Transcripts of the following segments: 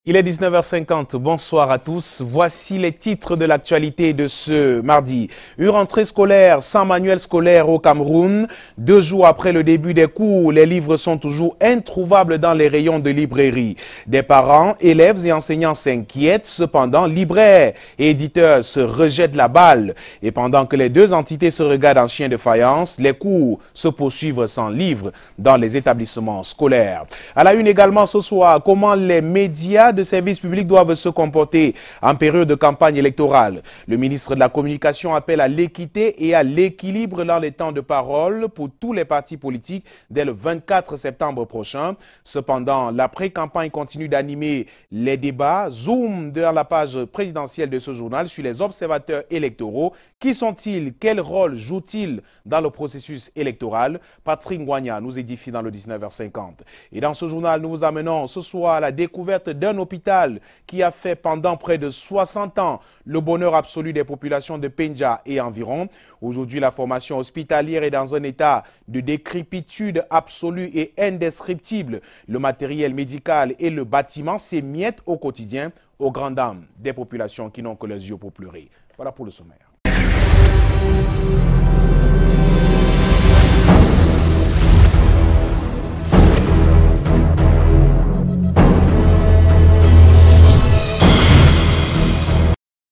Il est 19h50, bonsoir à tous. Voici les titres de l'actualité de ce mardi. Une rentrée scolaire sans manuel scolaire au Cameroun. 2 jours après le début des cours, les livres sont toujours introuvables dans les rayons de librairie. Des parents, élèves et enseignants s'inquiètent. Cependant, libraires et éditeurs se rejettent la balle. Et pendant que les deux entités se regardent en chien de faïence, les cours se poursuivent sans livres dans les établissements scolaires. À la une également ce soir, comment les médias de services publics doivent se comporter en période de campagne électorale. Le ministre de la Communication appelle à l'équité et à l'équilibre dans les temps de parole pour tous les partis politiques dès le 24 septembre prochain. Cependant, la pré-campagne continue d'animer les débats. Zoom dans la page présidentielle de ce journal sur les observateurs électoraux. Qui sont-ils? Quel rôle jouent-ils dans le processus électoral? Patrick Ngwanya nous édifie dans le 19h50. Et dans ce journal, nous vous amenons ce soir à la découverte d'un hôpital qui a fait pendant près de 60 ans le bonheur absolu des populations de Penja et environ. Aujourd'hui, la formation hospitalière est dans un état de décrépitude absolue et indescriptible. Le matériel médical et le bâtiment s'émiettent au quotidien aux grandes dames des populations qui n'ont que les yeux pour pleurer. Voilà pour le sommaire.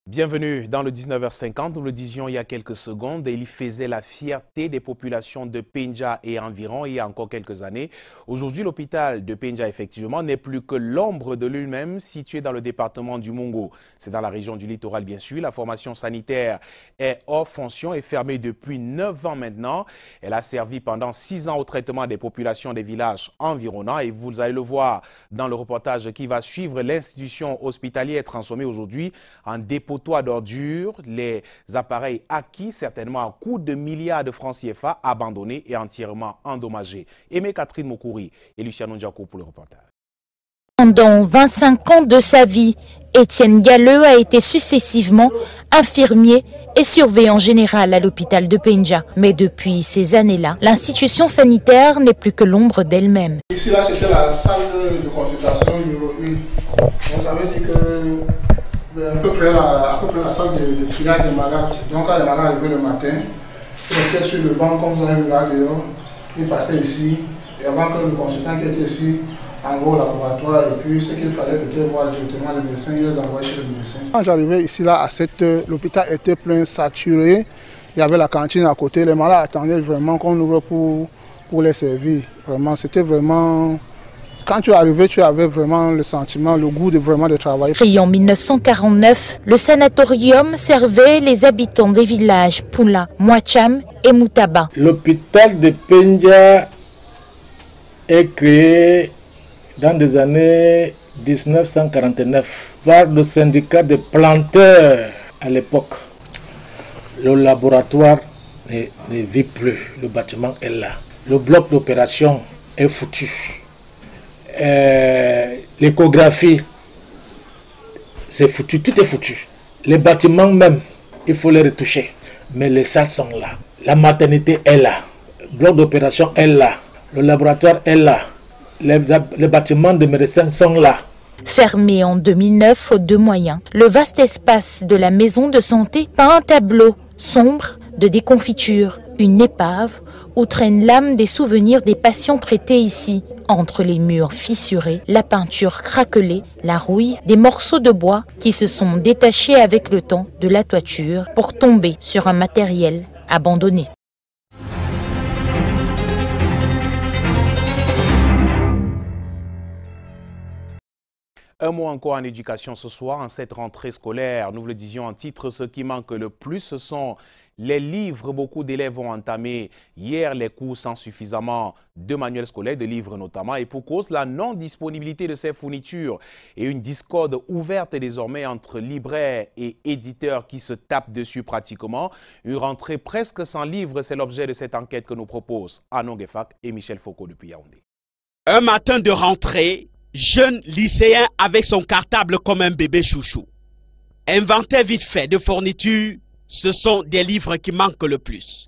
Bienvenue dans le 19h50, nous le disions il y a quelques secondes, il faisait la fierté des populations de Penja et environ il y a encore quelques années. Aujourd'hui, l'hôpital de Penja, effectivement, n'est plus que l'ombre de lui-même, situé dans le département du Mungo. C'est dans la région du littoral, bien sûr. La formation sanitaire est hors fonction et fermée depuis 9 ans maintenant. Elle a servi pendant 6 ans au traitement des populations des villages environnants et vous allez le voir dans le reportage qui va suivre. L'institution hospitalière est transformée aujourd'hui en dépôt d'ordures, les appareils acquis certainement à coût de milliards de francs CFA abandonnés et entièrement endommagés. Aimé Catherine Mokouri et Luciano Ndiako pour le reportage. Pendant 25 ans de sa vie, Étienne Galleux a été successivement infirmier et surveillant général à l'hôpital de Penja. Mais depuis ces années-là, l'institution sanitaire n'est plus que l'ombre d'elle-même. Ici, là, c'était la salle de consultation numéro 1. On savait dire que à peu près la salle de triage des malades. Donc quand les malades arrivaient le matin, ils restaient sur le banc comme vous avez vu là dehors, ils passaient ici, et avant que le consultant qui était ici envoie au laboratoire, et puis ce qu'il fallait peut-être voir directement le médecin, ils les envoyaient chez le médecin. Quand j'arrivais ici là à 7 heures, l'hôpital était plein, saturé, il y avait la cantine à côté, les malades attendaient vraiment qu'on ouvre pour les servir. Vraiment, c'était vraiment... Quand tu arrivais, tu avais vraiment le sentiment, le goût de travailler. Créé en 1949, le sanatorium servait les habitants des villages Poula, Mwacham et Moutaba. L'hôpital de Penja est créé dans les années 1949 par le syndicat des planteurs à l'époque. Le laboratoire ne vit plus, le bâtiment est là. Le bloc d'opération est foutu. L'échographie, c'est foutu, tout est foutu. Les bâtiments même, il faut les retoucher. Mais les salles sont là. La maternité est là. Le bloc d'opération est là. Le laboratoire est là. Les bâtiments de médecins sont là. Fermé en 2009 faute de moyens, le vaste espace de la maison de santé peint un tableau sombre de déconfiture, une épave où traîne l'âme des souvenirs des patients traités ici. Entre les murs fissurés, la peinture craquelée, la rouille, des morceaux de bois qui se sont détachés avec le temps de la toiture pour tomber sur un matériel abandonné. Un mot encore en éducation ce soir, en cette rentrée scolaire. Nous vous le disions en titre, ce qui manque le plus, ce sont les livres. Beaucoup d'élèves ont entamé hier les cours sans suffisamment de manuels scolaires, de livres notamment. Et pour cause, la non-disponibilité de ces fournitures et une discorde ouverte désormais entre libraires et éditeurs qui se tapent dessus pratiquement. Une rentrée presque sans livres, c'est l'objet de cette enquête que nous proposent Anon Gefak et Michel Foucault depuis Yaoundé. Un matin de rentrée, jeune lycéen avec son cartable comme un bébé chouchou. Inventaire vite fait de fournitures, ce sont des livres qui manquent le plus.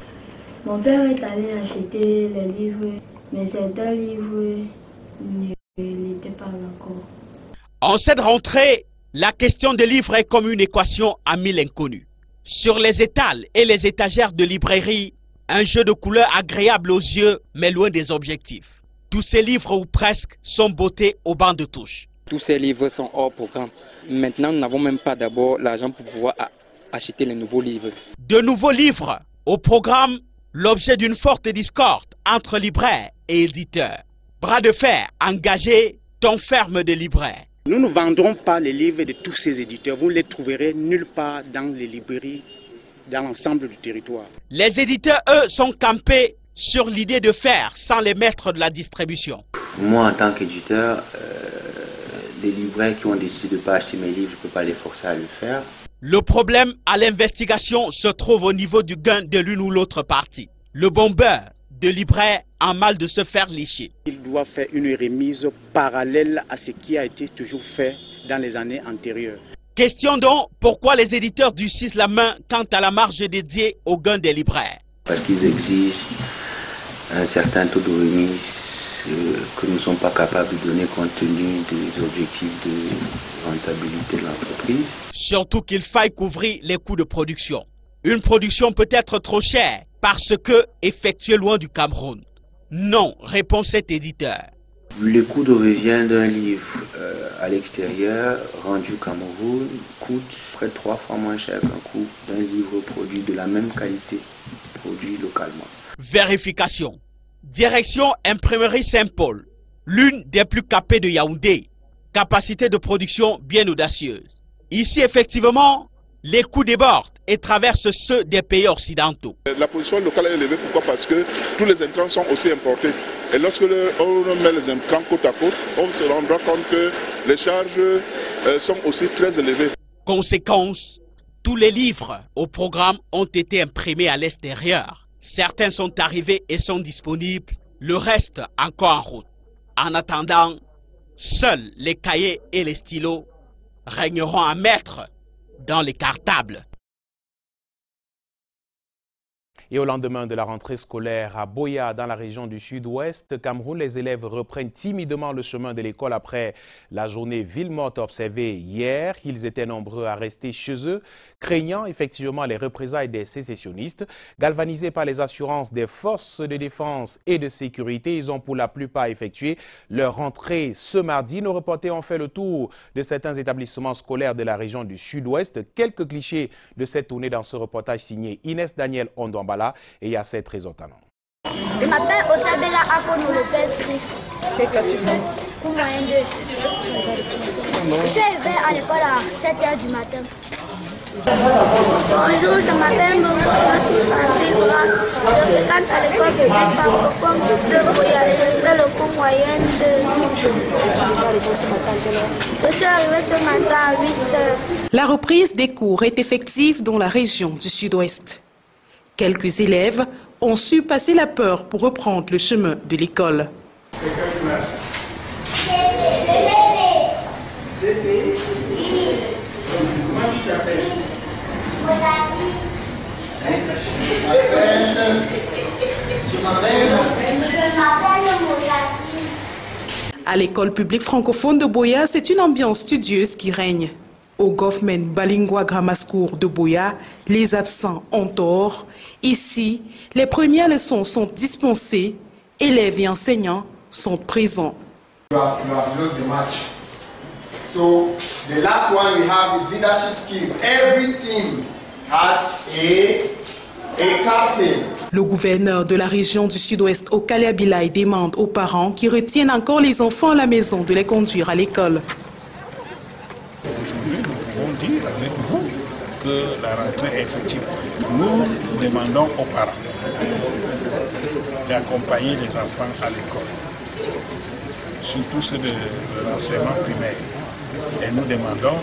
Mon père est allé acheter les livres, mais certains livres n'étaient pas encore. En cette rentrée, la question des livres est comme une équation à 1000 inconnus. Sur les étals et les étagères de librairie, un jeu de couleurs agréable aux yeux, mais loin des objectifs. Tous ces livres, ou presque, sont bottés au banc de touche. Tous ces livres sont hors programme. Maintenant, nous n'avons même pas d'abord l'argent pour pouvoir acheter les nouveaux livres. De nouveaux livres au programme, l'objet d'une forte discorde entre libraires et éditeurs. Bras de fer engagé, ton ferme de libraires. Nous ne vendrons pas les livres de tous ces éditeurs. Vous ne les trouverez nulle part dans les librairies, dans l'ensemble du territoire. Les éditeurs, eux, sont campés sur l'idée de faire sans les maîtres de la distribution. Moi, en tant qu'éditeur, les libraires qui ont décidé de ne pas acheter mes livres, je ne peux pas les forcer à le faire. Le problème à l'investigation se trouve au niveau du gain de l'une ou l'autre partie. Le bombeur de libraire a mal de se faire lécher. Il doit faire une remise parallèle à ce qui a été toujours fait dans les années antérieures. Question donc, pourquoi les éditeurs durcissent la main quant à la marge dédiée au gain des libraires? Parce qu'ils exigent un certain taux de remise que nous ne sommes pas capables de donner compte tenu des objectifs de rentabilité de l'entreprise. Surtout qu'il faille couvrir les coûts de production. Une production peut être trop chère parce que effectuée loin du Cameroun. Non, répond cet éditeur. Le coût de revient d'un livre à l'extérieur, rendu au Cameroun, coûte près de 3 fois moins cher qu'un coût d'un livre produit de la même qualité, produit localement. Vérification. Direction Imprimerie Saint-Paul, l'une des plus capées de Yaoundé. Capacité de production bien audacieuse. Ici, effectivement, les coûts débordent et traversent ceux des pays occidentaux. La production locale est élevée, pourquoi? Parce que tous les intrants sont aussi importés. Et lorsque on met les intrants côte à côte, on se rendra compte que les charges sont aussi très élevées. Conséquence, tous les livres au programme ont été imprimés à l'extérieur. Certains sont arrivés et sont disponibles, le reste encore en route. En attendant, seuls les cahiers et les stylos régneront à maître dans les cartables. Et au lendemain de la rentrée scolaire à Boya, dans la région du sud-ouest Cameroun, les élèves reprennent timidement le chemin de l'école après la journée ville morte observée hier. Ils étaient nombreux à rester chez eux, craignant effectivement les représailles des sécessionnistes. Galvanisés par les assurances des forces de défense et de sécurité, ils ont pour la plupart effectué leur rentrée ce mardi. Nos reporters ont fait le tour de certains établissements scolaires de la région du sud-ouest. Quelques clichés de cette tournée dans ce reportage signé Inès Daniel Ondouambala et Yasser Trésor-Tanon. Je m'appelle Otabella Akono Lopez Chris. Quelle classe tu fais? Pour moyen 2. Je suis arrivé à l'école à 7h du matin. Bonjour, je m'appelle Mokoto Santé Grâce. Je fréquente à l'école publique francophone de Boya. Je fais le cours moyen 2. Je suis arrivé ce matin à 8h. La reprise des cours est effective dans la région du sud-ouest. Quelques élèves ont su passer la peur pour reprendre le chemin de l'école. C'est quelle classe? CP. Comment tu t'appelles? Je m'appelle À l'école publique francophone de Boya, c'est une ambiance studieuse qui règne. Au Government Balingwa Grammar School de Boya, les absents ont tort. Ici, les premières leçons sont dispensées, élèves et enseignants sont présents. You have lost the match. So the last one we have is leadership skills. Every team has a captain. Le gouverneur de la région du sud-ouest au Kaliabilai demande aux parents qui retiennent encore les enfants à la maison de les conduire à l'école. Aujourd'hui, nous pouvons dire avec vous que la rentrée est effective. Nous demandons aux parents d'accompagner les enfants à l'école, surtout ceux de l'enseignement primaire. Et nous demandons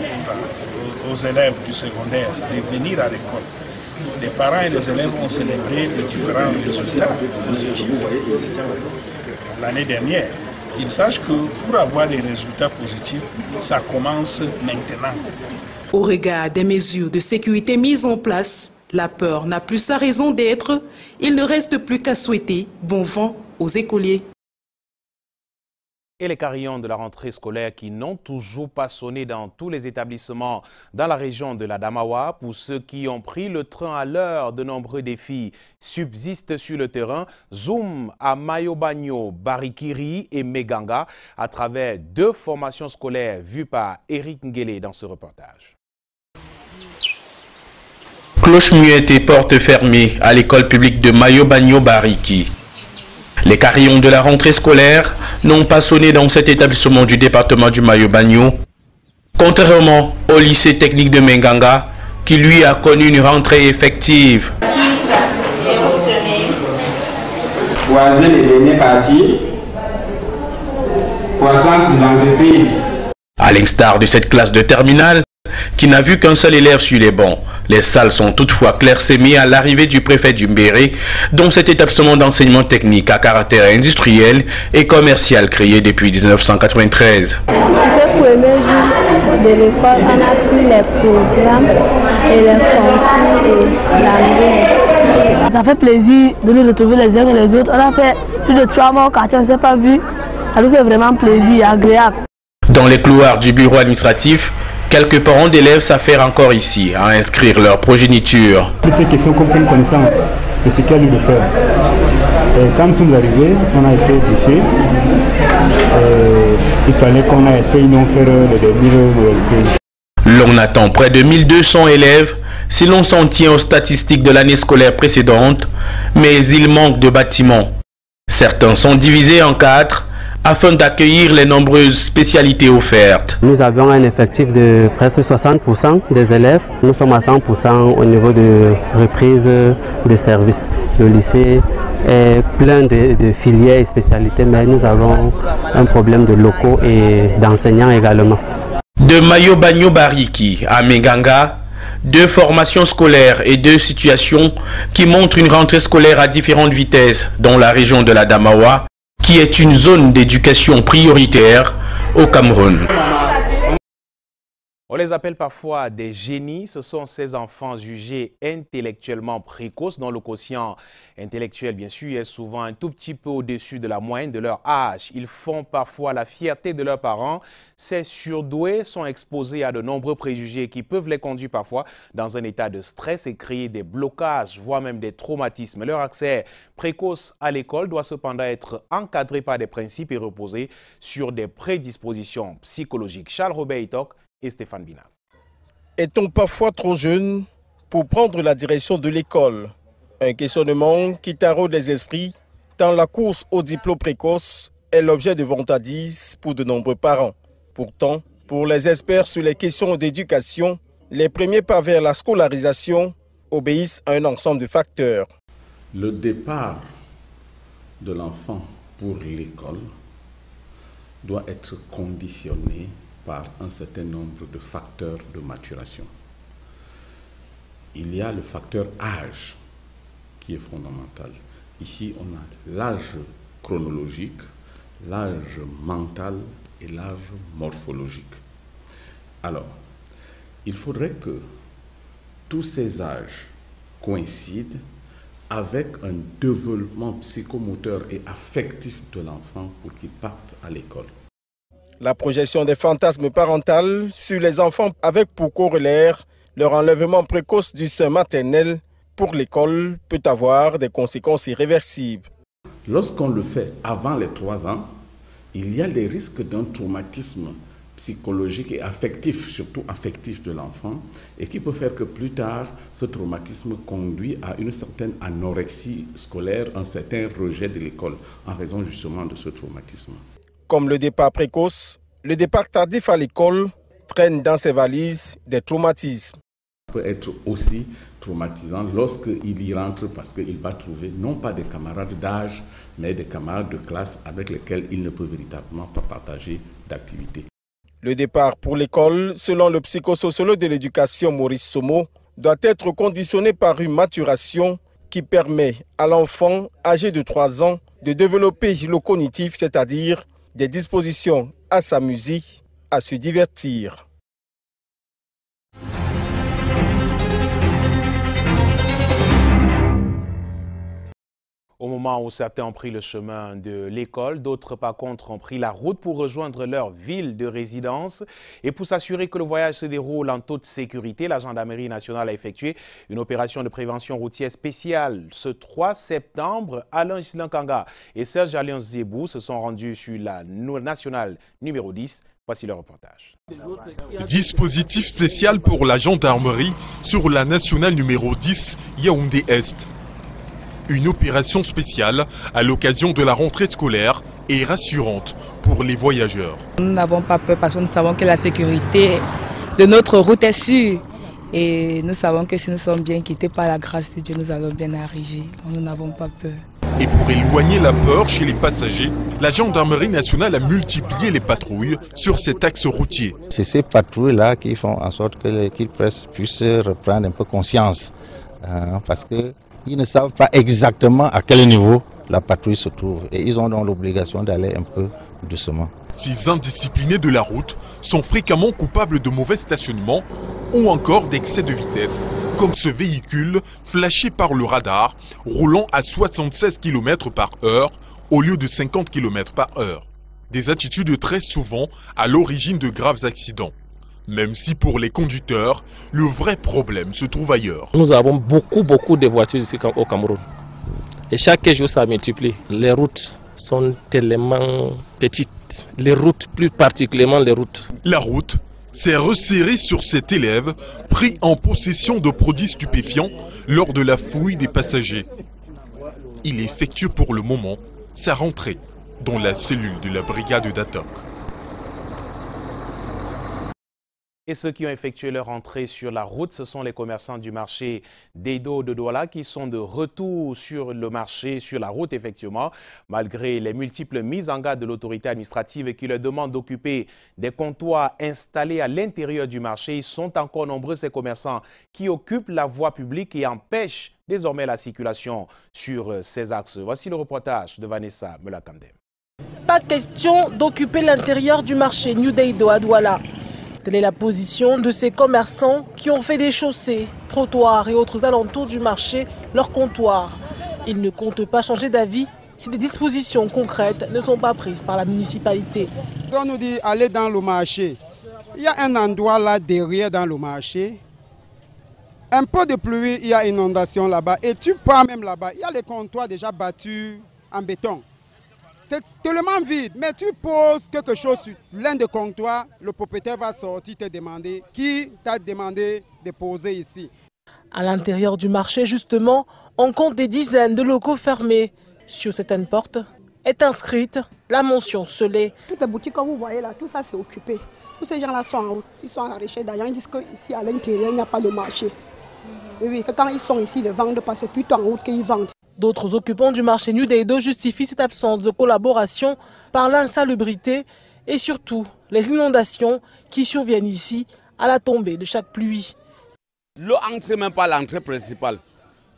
aux élèves du secondaire de venir à l'école. Les parents et les élèves ont célébré les différents résultats positifs l'année dernière. Ils sachent que pour avoir des résultats positifs, ça commence maintenant. Au regard des mesures de sécurité mises en place, la peur n'a plus sa raison d'être. Il ne reste plus qu'à souhaiter bon vent aux écoliers. Et les carillons de la rentrée scolaire qui n'ont toujours pas sonné dans tous les établissements dans la région de l'Adamawa. Pour ceux qui ont pris le train à l'heure, de nombreux défis subsistent sur le terrain. Zoom à Mayo-Bagno, Barikiri et Meganga à travers 2 formations scolaires vues par Eric Ngele dans ce reportage. Cloche muette et porte fermée à l'école publique de Mayo-Bagno Bariki. Les carillons de la rentrée scolaire n'ont pas sonné dans cet établissement du département du Mayo-Bagno, contrairement au lycée technique de Meganga, qui lui a connu une rentrée effective. Voisin les derniers partis, croissance de l'entreprise. À l'instar de cette classe de terminale, qui n'a vu qu'un seul élève sur les bancs. Les salles sont toutefois clairsemées à l'arrivée du préfet du Mbéré, dont cet établissement d'enseignement technique à caractère industriel et commercial créé depuis 1993. Ce premier jour de l'école, on a pris les programmes et les consignes et l'anglais. Ça fait plaisir de nous retrouver les uns et les autres. On a fait plus de 3 mois au quartier, on ne s'est pas vu. Ça nous fait vraiment plaisir, agréable. Dans les couloirs du bureau administratif, quelques parents d'élèves s'affairent encore ici à inscrire leur progéniture. Toutes les questions qu'on prenne connaissance de ce qu'il y a lieu de faire. Et quand nous sommes arrivés, on a été briefés. Il fallait qu'on aille espérer nous faire les dernières réalités. L'on attend près de 1200 élèves si l'on s'en tient aux statistiques de l'année scolaire précédente, mais il manque de bâtiments. Certains sont divisés en 4 afin d'accueillir les nombreuses spécialités offertes. Nous avions un effectif de presque 60% des élèves. Nous sommes à 100% au niveau de reprise de services. Le lycée est plein de filières et spécialités, mais nous avons un problème de locaux et d'enseignants également. De Mayo-Bagno Bariki à Meganga, 2 formations scolaires et 2 situations qui montrent une rentrée scolaire à différentes vitesses dans la région de l'Adamawa, qui est une zone d'éducation prioritaire au Cameroun. On les appelle parfois des génies. Ce sont ces enfants jugés intellectuellement précoces, dont le quotient intellectuel, bien sûr, est souvent un tout petit peu au-dessus de la moyenne de leur âge. Ils font parfois la fierté de leurs parents. Ces surdoués sont exposés à de nombreux préjugés qui peuvent les conduire parfois dans un état de stress et créer des blocages, voire même des traumatismes. Leur accès précoce à l'école doit cependant être encadré par des principes et reposer sur des prédispositions psychologiques. Charles Robert Itok et Stéphane Bina. Est-on parfois trop jeune pour prendre la direction de l'école? Un questionnement qui taraude les esprits, tant la course au diplôme précoce est l'objet de vantardises pour de nombreux parents. Pourtant, pour les experts sur les questions d'éducation, les premiers pas vers la scolarisation obéissent à un ensemble de facteurs. Le départ de l'enfant pour l'école doit être conditionné par un certain nombre de facteurs de maturation. Il y a le facteur âge qui est fondamental. Ici, on a l'âge chronologique, l'âge mental et l'âge morphologique. Alors, il faudrait que tous ces âges coïncident avec un développement psychomoteur et affectif de l'enfant pour qu'il parte à l'école. La projection des fantasmes parentaux sur les enfants avec pour corollaire leur enlèvement précoce du sein maternel pour l'école peut avoir des conséquences irréversibles. Lorsqu'on le fait avant les 3 ans, il y a les risques d'un traumatisme psychologique et affectif, surtout affectif de l'enfant, et qui peut faire que plus tard, ce traumatisme conduit à une certaine anorexie scolaire, un certain rejet de l'école, en raison justement de ce traumatisme. Comme le départ précoce, le départ tardif à l'école traîne dans ses valises des traumatismes. Ça peut être aussi traumatisant lorsqu'il y rentre parce qu'il va trouver non pas des camarades d'âge, mais des camarades de classe avec lesquels il ne peut véritablement pas partager d'activités. Le départ pour l'école, selon le psychosociologue de l'éducation Maurice Somo, doit être conditionné par une maturation qui permet à l'enfant âgé de 3 ans de développer le cognitif, c'est-à-dire des dispositions à s'amuser, à se divertir. Au moment où certains ont pris le chemin de l'école, d'autres par contre ont pris la route pour rejoindre leur ville de résidence. Et pour s'assurer que le voyage se déroule en toute sécurité, la gendarmerie nationale a effectué une opération de prévention routière spéciale. Ce 3 septembre, Alain Gislankanga et Serge Alliance Zébou se sont rendus sur la nationale numéro 10. Voici le reportage. Dispositif spécial pour la gendarmerie sur la nationale numéro 10 Yaoundé-Est. Une opération spéciale à l'occasion de la rentrée scolaire et rassurante pour les voyageurs. Nous n'avons pas peur parce que nous savons que la sécurité de notre route est sûre. Et nous savons que si nous sommes bien quittés par la grâce de Dieu, nous allons bien arriver. Donc nous n'avons pas peur. Et pour éloigner la peur chez les passagers, la gendarmerie nationale a multiplié les patrouilles sur cet axe routier. C'est ces patrouilles-là qui font en sorte qu'ils puissent reprendre un peu conscience. Parce qu'ils ne savent pas exactement à quel niveau la patrouille se trouve. Et ils ont donc l'obligation d'aller un peu doucement. Ces indisciplinés de la route sont fréquemment coupables de mauvais stationnement ou encore d'excès de vitesse, comme ce véhicule flashé par le radar, roulant à 76 km/h au lieu de 50 km/h. Des attitudes très souvent à l'origine de graves accidents. Même si pour les conducteurs, le vrai problème se trouve ailleurs. Nous avons beaucoup de voitures ici au Cameroun. Et chaque jour, ça multiplie. Les routes sont tellement petites. Les routes, plus particulièrement les routes. La route s'est resserrée sur cet élève pris en possession de produits stupéfiants lors de la fouille des passagers. Il effectue pour le moment sa rentrée dans la cellule de la brigade d'Atok. Et ceux qui ont effectué leur entrée sur la route, ce sont les commerçants du marché d'Edo de Douala qui sont de retour sur le marché, sur la route effectivement, malgré les multiples mises en garde de l'autorité administrative qui leur demande d'occuper des comptoirs installés à l'intérieur du marché. Ils sont encore nombreux ces commerçants qui occupent la voie publique et empêchent désormais la circulation sur ces axes. Voici le reportage de Vanessa Melakamdem. Pas question d'occuper l'intérieur du marché New d'Edo à Douala. Telle est la position de ces commerçants qui ont fait des chaussées, trottoirs et autres alentours du marché leur comptoir. Ils ne comptent pas changer d'avis si des dispositions concrètes ne sont pas prises par la municipalité. On nous dit aller dans le marché. Il y a un endroit là derrière dans le marché. Un peu de pluie, il y a inondation là-bas. Et tu pars même là-bas, il y a les comptoirs déjà battus en béton. C'est tellement vide, mais tu poses quelque chose sur l'un des comptoirs, le propriétaire va sortir te demander qui t'a demandé de poser ici. À l'intérieur du marché, justement, on compte des dizaines de locaux fermés. Sur certaines portes est inscrite la mention scellée. Toutes les boutiques que vous voyez là, tout ça c'est occupé. Tous ces gens-là sont en route, ils sont à la recherche d'argent. Ils disent qu'ici à l'intérieur, il n'y a pas de marché. Et oui, que quand ils sont ici, ils ne vendent pas, c'est plutôt en route qu'ils vendent. D'autres occupants du marché New d'Edo justifient cette absence de collaboration par l'insalubrité et surtout les inondations qui surviennent ici à la tombée de chaque pluie. L'eau entre même pas à l'entrée principale.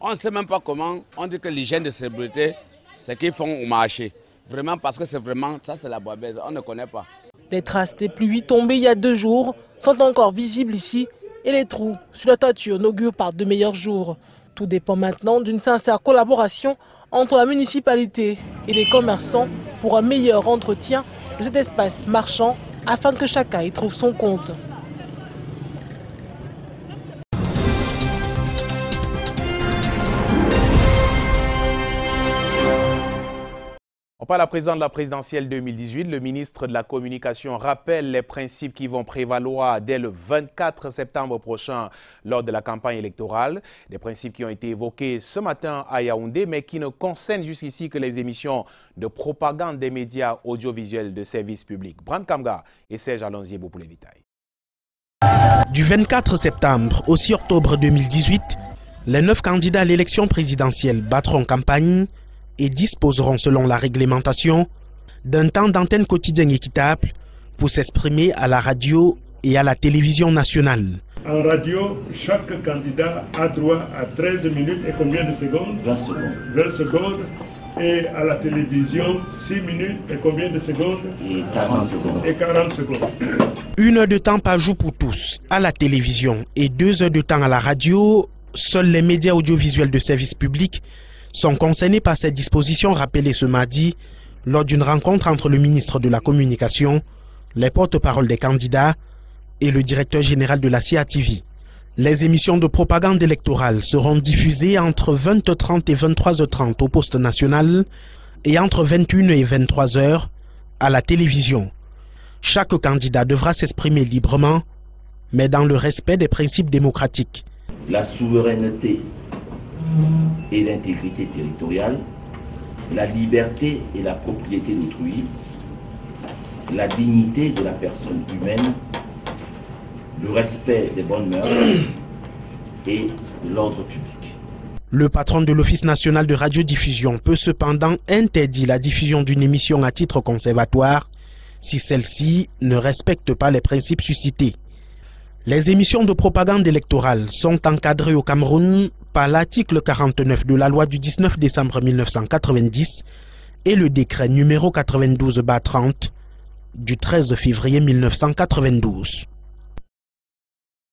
On ne sait même pas comment. On dit que l'hygiène de sécurité, c'est qu'ils font au marché. Vraiment parce que c'est vraiment, ça c'est la boibaise, on ne connaît pas. Les traces des pluies tombées il y a 2 jours sont encore visibles ici et les trous sur la toiture n'augurent pas de meilleurs jours. Tout dépend maintenant d'une sincère collaboration entre la municipalité et les commerçants pour un meilleur entretien de cet espace marchand afin que chacun y trouve son compte. On parle à présent de la présidentielle 2018. Le ministre de la Communication rappelle les principes qui vont prévaloir dès le 24 septembre prochain lors de la campagne électorale. Des principes qui ont été évoqués ce matin à Yaoundé, mais qui ne concernent jusqu'ici que les émissions de propagande des médias audiovisuels de service public. Brand Kamga et Serge Alliance Zébou pour les détails. Du 24 septembre au 6 octobre 2018, les 9 candidats à l'élection présidentielle battront campagne et disposeront, selon la réglementation, d'un temps d'antenne quotidien équitable pour s'exprimer à la radio et à la télévision nationale. En radio, chaque candidat a droit à 13 minutes et combien de secondes? 20 secondes. 20 secondes. Et à la télévision, 6 minutes et combien de secondes? Et 40 secondes. Et 40 secondes. 1 heure de temps par jour pour tous à la télévision et 2 heures de temps à la radio. Seuls les médias audiovisuels de service public sont concernés par ces dispositions rappelées ce mardi lors d'une rencontre entre le ministre de la Communication, les porte-paroles des candidats et le directeur général de la CIATV. Les émissions de propagande électorale seront diffusées entre 20h30 et 23h30 au poste national et entre 21h et 23h à la télévision. Chaque candidat devra s'exprimer librement, mais dans le respect des principes démocratiques. La souveraineté et l'intégrité territoriale, la liberté et la propriété d'autrui, la dignité de la personne humaine, le respect des bonnes mœurs et l'ordre public. Le patron de l'Office national de radiodiffusion peut cependant interdire la diffusion d'une émission à titre conservatoire si celle-ci ne respecte pas les principes suscités. Les émissions de propagande électorale sont encadrées au Cameroun par l'article 49 de la loi du 19 décembre 1990 et le décret numéro 92/30 du 13 février 1992.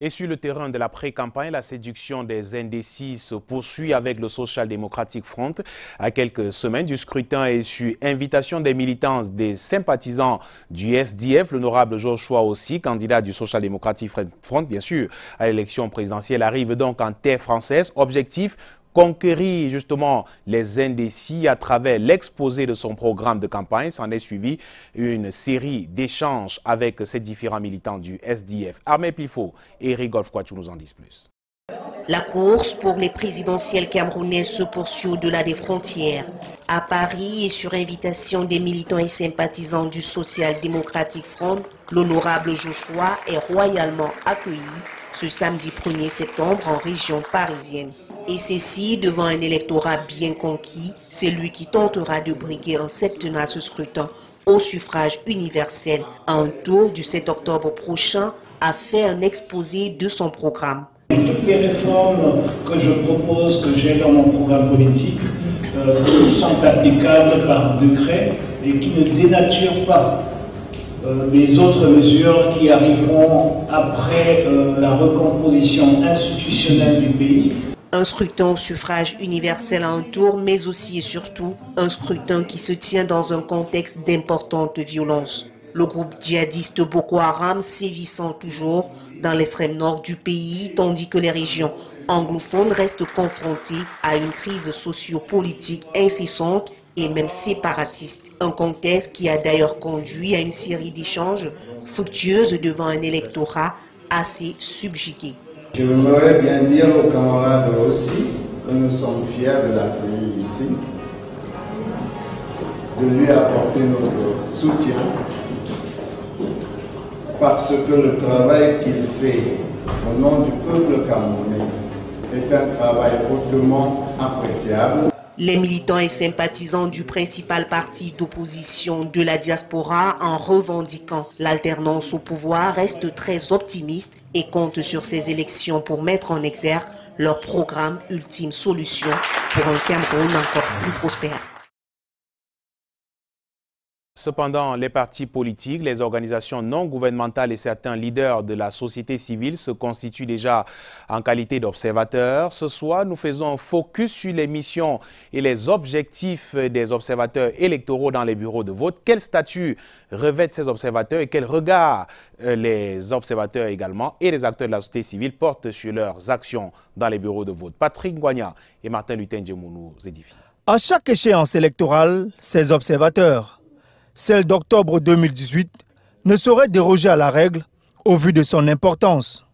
Et sur le terrain de la pré-campagne, la séduction des indécis se poursuit avec le Social Democratic Front. À quelques semaines du scrutin et sur invitation des militants, des sympathisants du SDF, l'honorable Joshua aussi, candidat du Social Democratic Front, bien sûr, à l'élection présidentielle, arrive donc en terre française. Objectif: conquérir justement les indécis à travers l'exposé de son programme de campagne. S'en est suivi une série d'échanges avec ces différents militants du SDF. Armé Plifo et Rigolf Kouachou nous en disent plus. La course pour les présidentielles camerounaises se poursuit au-delà des frontières. À Paris et sur invitation des militants et sympathisants du Social Democratic Front, l'honorable Joshua est royalement accueilli ce samedi 1er septembre en région parisienne. Et ceci devant un électorat bien conquis, c'est lui qui tentera de briguer un septenaire scrutin au suffrage universel. À un tour du 7 octobre prochain, a fait un exposé de son programme. Toutes les réformes que je propose, que j'ai dans mon programme politique, qui sont applicables par décret et qui ne dénaturent pas les autres mesures qui arriveront après la recomposition institutionnelle du pays. Un scrutin au suffrage universel à un tour, mais aussi et surtout un scrutin qui se tient dans un contexte d'importante violence. Le groupe djihadiste Boko Haram sévissant toujours dans l'extrême nord du pays, tandis que les régions anglophones restent confrontées à une crise socio-politique incessante et même séparatiste. Un contexte qui a d'ailleurs conduit à une série d'échanges fructueuses devant un électorat assez subjugué. Je voudrais bien dire aux camarades aussi que nous sommes fiers de l'accueillir ici, de lui apporter notre soutien, parce que le travail qu'il fait au nom du peuple camerounais est un travail hautement appréciable. Les militants et sympathisants du principal parti d'opposition de la diaspora, en revendiquant l'alternance au pouvoir, restent très optimistes et comptent sur ces élections pour mettre en exergue leur programme ultime solution pour un Cameroun encore plus prospère. Cependant, les partis politiques, les organisations non gouvernementales et certains leaders de la société civile se constituent déjà en qualité d'observateurs. Ce soir, nous faisons un focus sur les missions et les objectifs des observateurs électoraux dans les bureaux de vote. Quel statut revêtent ces observateurs et quel regard les observateurs également et les acteurs de la société civile portent sur leurs actions dans les bureaux de vote? Patrick Ngwanya et Martin Luther Djemou nous édifient. À chaque échéance électorale, ces observateurs, celle d'octobre 2018, ne saurait déroger à la règle au vu de son importance.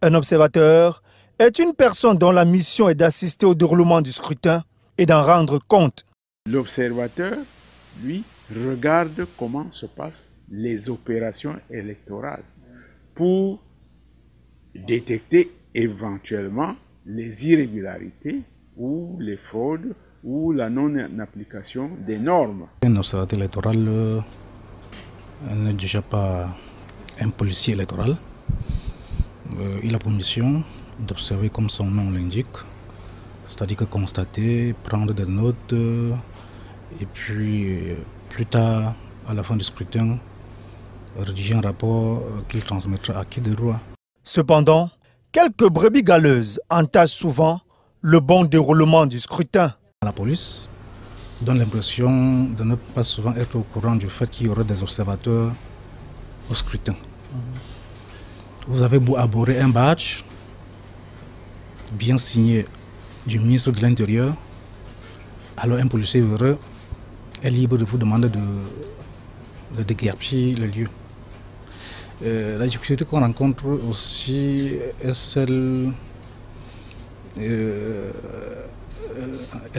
Un observateur est une personne dont la mission est d'assister au déroulement du scrutin et d'en rendre compte. L'observateur, lui, regarde comment se passent les opérations électorales pour détecter éventuellement les irrégularités ou les fraudes ou la non-application des normes. Un observateur électoral n'est déjà pas un policier électoral. Il a pour mission d'observer comme son nom l'indique, c'est-à-dire que constater, prendre des notes et puis plus tard, à la fin du scrutin, rédiger un rapport qu'il transmettra à qui de droit. Cependant, quelques brebis galeuses entachent souvent le bon déroulement du scrutin. La police donne l'impression de ne pas souvent être au courant du fait qu'il y aurait des observateurs au scrutin. Vous avez beau aborder un badge bien signé du ministre de l'Intérieur, alors un policier heureux est libre de vous demander de déguerpir le lieu. La difficulté qu'on rencontre aussi est celle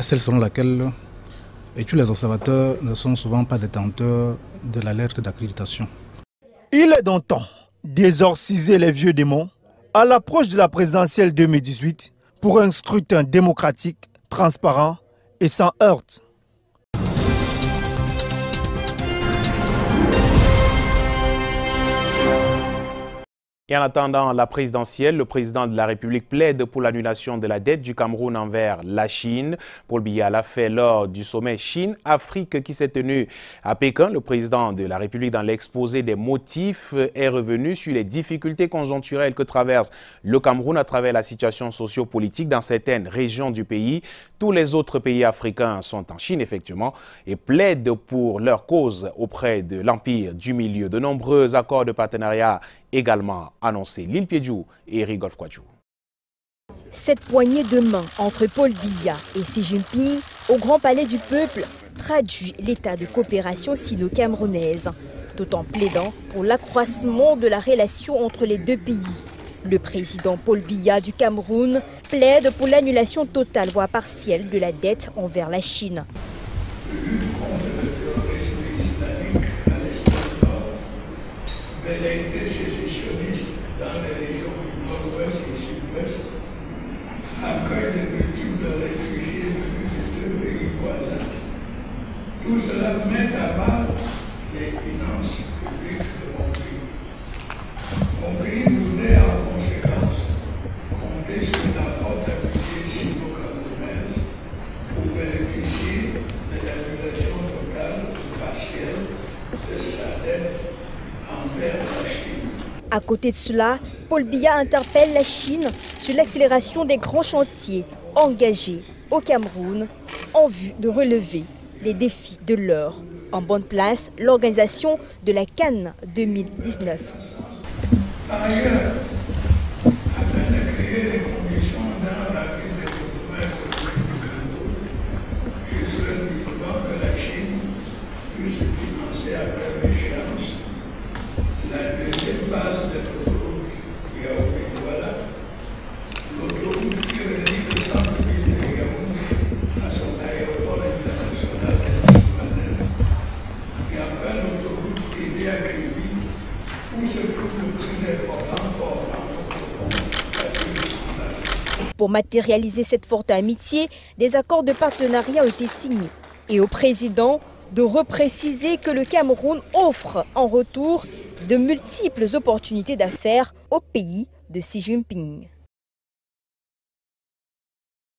selon laquelle tous les observateurs ne sont souvent pas détenteurs de l'alerte d'accréditation. Il est donc temps d'exorciser les vieux démons à l'approche de la présidentielle 2018 pour un scrutin démocratique, transparent et sans heurts. Et en attendant la présidentielle, le président de la République plaide pour l'annulation de la dette du Cameroun envers la Chine. Paul Biya l'a fait lors du sommet Chine-Afrique qui s'est tenu à Pékin. Le président de la République, dans l'exposé des motifs, est revenu sur les difficultés conjoncturelles que traverse le Cameroun à travers la situation socio-politique dans certaines régions du pays. Tous les autres pays africains sont en Chine, effectivement, et plaident pour leur cause auprès de l'Empire du Milieu. De nombreux accords de partenariat également annoncé. Lil Piedjou et Eric Golf Kwadjou. Cette poignée de main entre Paul Biya et Xi Jinping au Grand Palais du Peuple traduit l'état de coopération sino-camerounaise, tout en plaidant pour l'accroissement de la relation entre les deux pays. Le président Paul Biya du Cameroun plaide pour l'annulation totale voire partielle de la dette envers la Chine. Velléité sécessionniste dans les régions du nord-ouest et sud-ouest, accueil de multiples réfugiés venus de deux pays voisins. Tout cela met à mal les finances publiques de mon pays. Mon pays voudrait en conséquence compter sur la haute amitié sino-camerounaise pour bénéficier de l'annulation totale ou partielle de sa dette. À côté de cela, Paul Biya interpelle la Chine sur l'accélération des grands chantiers engagés au Cameroun en vue de relever les défis de l'heure. En bonne place, l'organisation de la Cannes 2019. Par ailleurs, afin de créer les conditions d'un rapide développement économique du Cameroun, je souhaite vivement que la Chine puisse financer à brève échéance la deuxième phase de l'autoroute qui est au Bédouala, l'autoroute qui relie le centre-ville de Yaoundé à son aéroport international d'Espagnol, et enfin l'autoroute qui est à Kribi, où se trouve le plus important port profond d'Afrique centrale. Pour matérialiser cette forte amitié, des accords de partenariat ont été signés et au président de repréciser que le Cameroun offre en retour de multiples opportunités d'affaires au pays de Xi Jinping.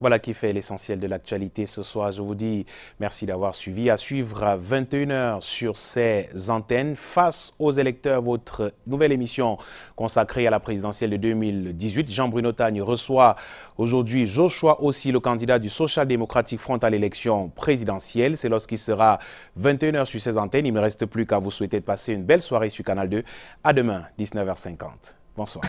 Voilà qui fait l'essentiel de l'actualité ce soir. Je vous dis merci d'avoir suivi. À suivre à 21h sur ces antennes. Face aux électeurs, votre nouvelle émission consacrée à la présidentielle de 2018. Jean-Bruno Tagne reçoit aujourd'hui Joshua Ossi, le candidat du Social Democratic Front à l'élection présidentielle. C'est lorsqu'il sera 21h sur ces antennes. Il ne me reste plus qu'à vous souhaiter de passer une belle soirée sur Canal 2. À demain, 19h50. Bonsoir.